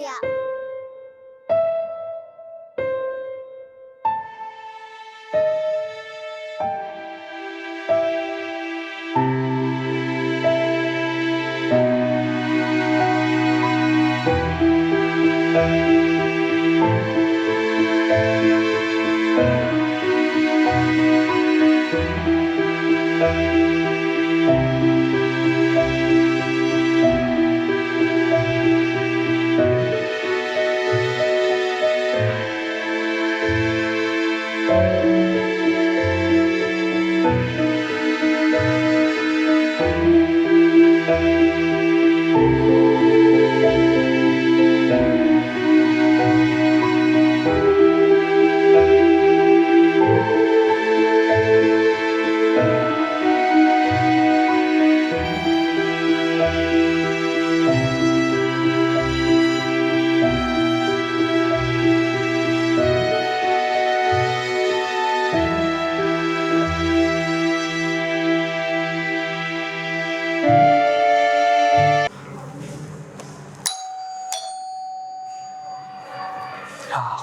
Media.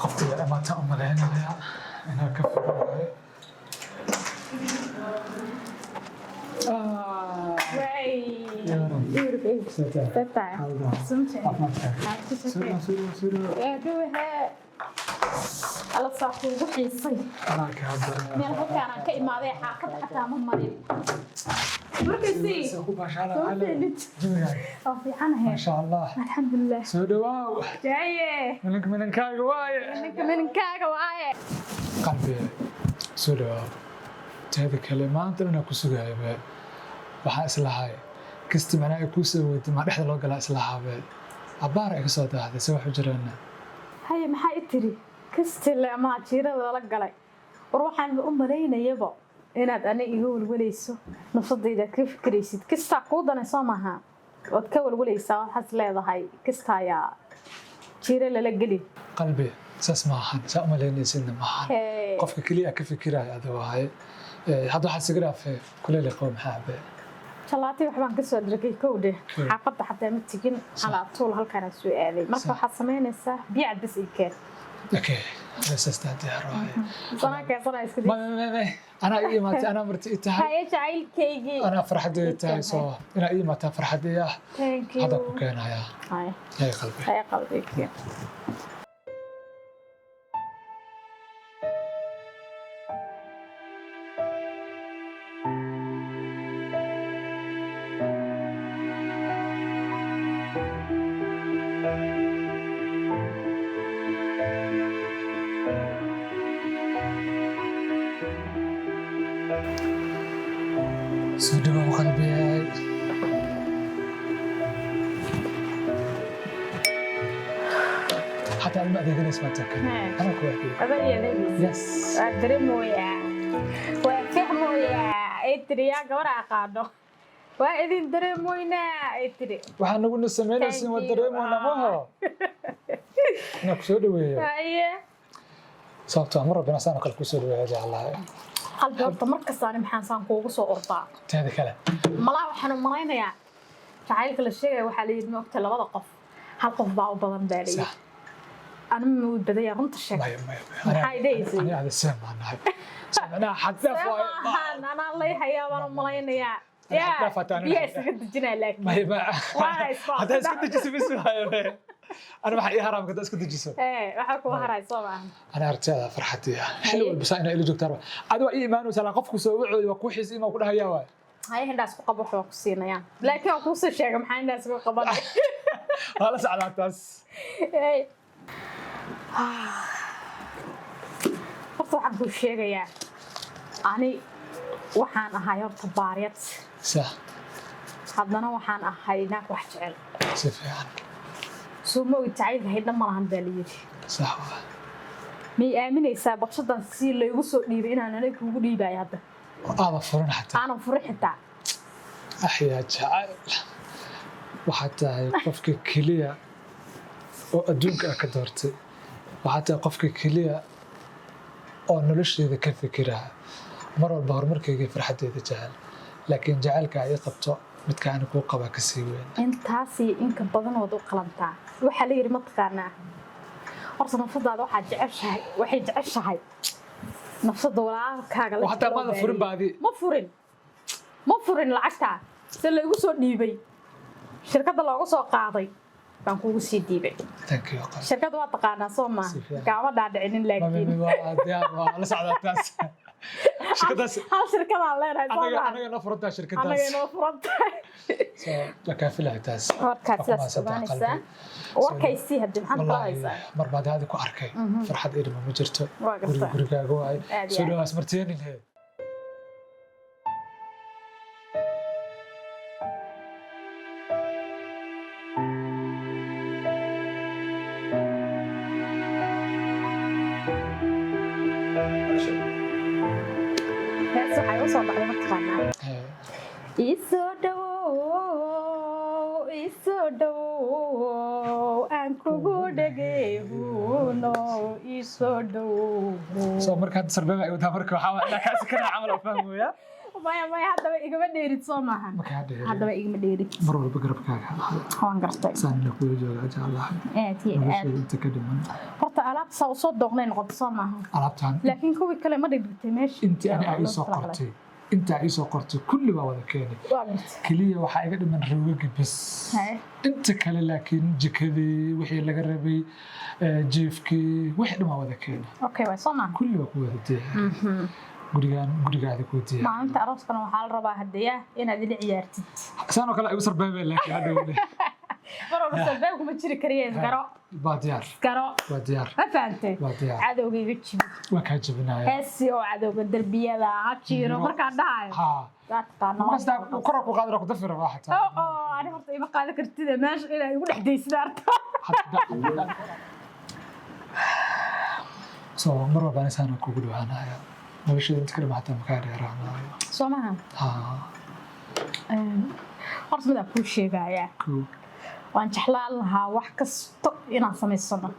قفتي ما تأمل هنا أنا كفر alla saaku ugu xiisay meel halkaan aan ka imaaday xaafad xataa ma marin markii ما شاء الله alxamdulilah سودواو jaaye من كاغا واي ninkaaga waaye قلبي سودواو هذا كلمات أنا كسوجها يبغى waxaa islahay kasti macnaa ay ku soo weydiin ma dhexda loo galaa islahaabay abaar ay ka soo daahday si wax u jiraan haye maxaa i tiri kastile ama jiirada la galay war waxaan u maleynayaba inaad ani iga walwalayso nafsadayda ka fikraysid kasta ku danayso maaha wad ka walwalaysaa waxaad leedahay kasta ayaa jiira lala gelin qalbi saas maahan saa uma leynaysidna maahan qofka kaliya ka fikiraya adoo wahay hadda waxaa sigaraa kuleel qoom xaabe jalaati waxbaan ka soo dirgay kowde xaafadda xataa ma tigin ala tool halkaan soo aaday marka waxa sameynaysaa biyo bas ii keen okay بس استعدي اروح صراحه اسكت ما انا اي ما انا مرتي تاعي هاي جعيل كيجي انا فرحتي تاعي سو انا اي ما فرحتي يا هذا كان يا هاي قلبي سودوا قلبي حتى ما ادري اسمها تاكل انا كويتي يس ادري مويا وفهموا يا ادري يا غورا قادو واذن دريموينا ادري waxaan nagu nasameynaysaa ma dareemoona maaha ana ku soo dhaweeyo haye sababtoo mar rabina saan kale ku soo dhaweeyo jacalahay qalbi horta markastaan maxaan saan kuugu soo ordaa teeda kale malaa waxaan u malaynayaa jacaylka la sheegay waxaa la yidhi moogta labada qof hal qof baa u badan baa la yidhi أنا مودة runta sheeg maxay deysay أنا هذا سامع أنا حتى أنا الله يحيى وأنا ملاينيا يا بيس قد جنا لك ما هي ما هذا اسكت جسم اسمه أنا ما حقيقة هرام كده اسكت جسم إيه وحكوا هراي صباح أنا أرتاح فرحتي حلو بس أنا إلي دكتور عدوا إيمان وسلام قفك سوي وكوحيس إيمان وكلها يا هاي هنداس قبض حوقسينا يا لكن أقول شيء محل الناس قبض هلا سعلاتاس horta waxaan kuu sheegayaa ani waxaan ahay horta baariyad sax haddana waxaan ahay naag wax jecel si fiican soo ma og jacaylka haydna ma lahan baa layidhi sax may aaminaysaa baqshadan si laygu soo dhiibay inaan aniga kugu dhiibayo hadda aada furan xataa aanan furin xitaa axyaa jacayl waxaad tahay qofka keliya oo adduunka ka doortay وحتى قفك كليا أو نلشي ذا كيف فكرها مرة البهر مركي فرحتي ذا جهل لكن جعلك عيقبته متكانك وقبك السيوين انت هاسي انك بدن وضو قلمتا waxaa la yiri ma taqaanaa horta nafsadaada waxay jeceshahay nafsada walaalkaaga la وحتى ما فرن بعدي ma furin lacagta si la igu soo dhiibay shirkadda looga soo qaaday baan kugu sii dhiibay thank you shirkadda waa taqaanaa soo ma gaama dhaadhicinin laakiin la socdaa taas shirkadaas hal shirkadaan leenahay anaga noo furantaa shirkadaas anaga noo furantahay soo ka filahay taas warkaas ogaanaysaa warkaysii hadii maxaad kala haysaa mar baad aad ku arkay farxad idin ma jirto gurigaaga waay soo dhawaas marteenin he waxay u soo dhacday mataqaanaa isoo dhawow aan kugu dhageehuno isoo dhawow soo markaad sarbeeba ay wadaa marka waxaa waa kaasi kana camal oo fahmaya maya haddaba igama dheerid soo maaha haddaba igama dheerid mar walba garabkaaga waan gartay saanna ku jooga jacalaha aad iyo aad inta ka dhiman horta alaabta saa usoo dooqnay noqoto soo maaha alaabtaan laakiin kuwii kale ma dhigtay meesha intii ani ay soo qortay inta ay soo qortay kulli waa wada keenay kaliya waxaa iga dhiman roogagi bas inta kale laakiin jikadii wixii laga rabay jiifkii wixii dhan waa wada keenay okay waa soo maaha kulli waa ku wada deexa gurigaada ku diya maalinta arooskana waxaa la rabaa hadiya inaad ila ciyaartid saan oo kale ay u sarbeebay laakiin hadda wada marwalba sarbeeb kuma jiri kariya isgaro waa diyaar waa diyaar ma fahantay waa diyaar cadowga iga jibi waa kaa jabinaya heesi oo cadowga derbiyada ha jiiro markaan dhahayo waa taqaana markasta kor ku qaadana ku dafira waa xataa ani horta ima qaada kartida meesha inay igu dhex daysid arta so mar walba insaan kugu dhawaanaya noloshada inta kale maxaa makaa dheeraanayo soo maaha horta midaan kuu sheegayaa waan jeclaan lahaa wax kasto inaan samaysano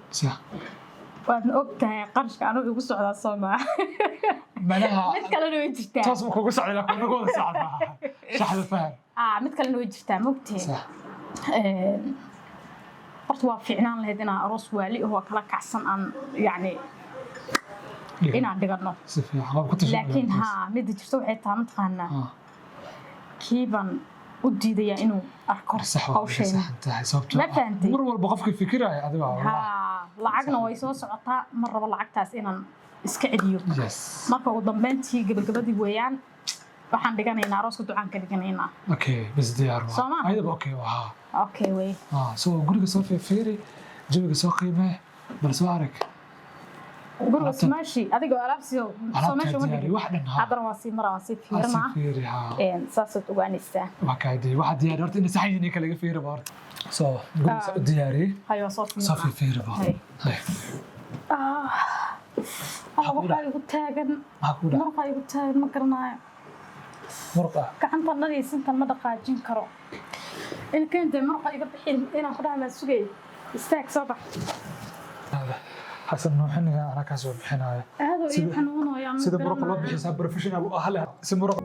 waadna og tahay qarashka anugu igu socdaa soo maaha mid kalena way jirtaa toos ma kugu socday laakiin nagu wada socdaa shaxda faham mid kalena way jirtaa mogtee horta waa fiicnaan lahayd inaan aroos waali oo kala kacsan aan yacni inaan dhigano laakiin midda jirto waxay tahay mataqaanaa kiibaan u diidayaa inuu arko hawsheena ma fahantay mar walba qofka fikiraya adiga lacagna way soo socotaa mar rabo lacagtaas inaan iska celiyo marka ugu dambeyntii gabagabadii weeyaan waxaan dhiganaynaa arooska ducaan ka dhiganaynaa okay bas diyaar waa ayadaba okay wey soo guriga soo fiiri jawiga soo qiimee bal soo arag guriga sumaashi adigoo alaabsiyo soo meesha ma dhigin haddana waa sii maraa waan sii fiirnaa saasaad ogaanaysaa waa kaadii waxaa diyaari horta ina saxan yihiin kalaga fiiraba horta soo guriga u diyaariyey soo fiiraba waxaa igu taagan marqaa igu taagan ma garanaayo gacantan dhadaysintan ma dhaqaajin karo inkaintay marqa iga bixin inaan ku dhahaa maa sugay istaag soo bax حسن نوح إني أنا كاسو بحناية هذا إيه حنون ويا سيد مرق الله بحساب بروفيشنال أهله سيد مرق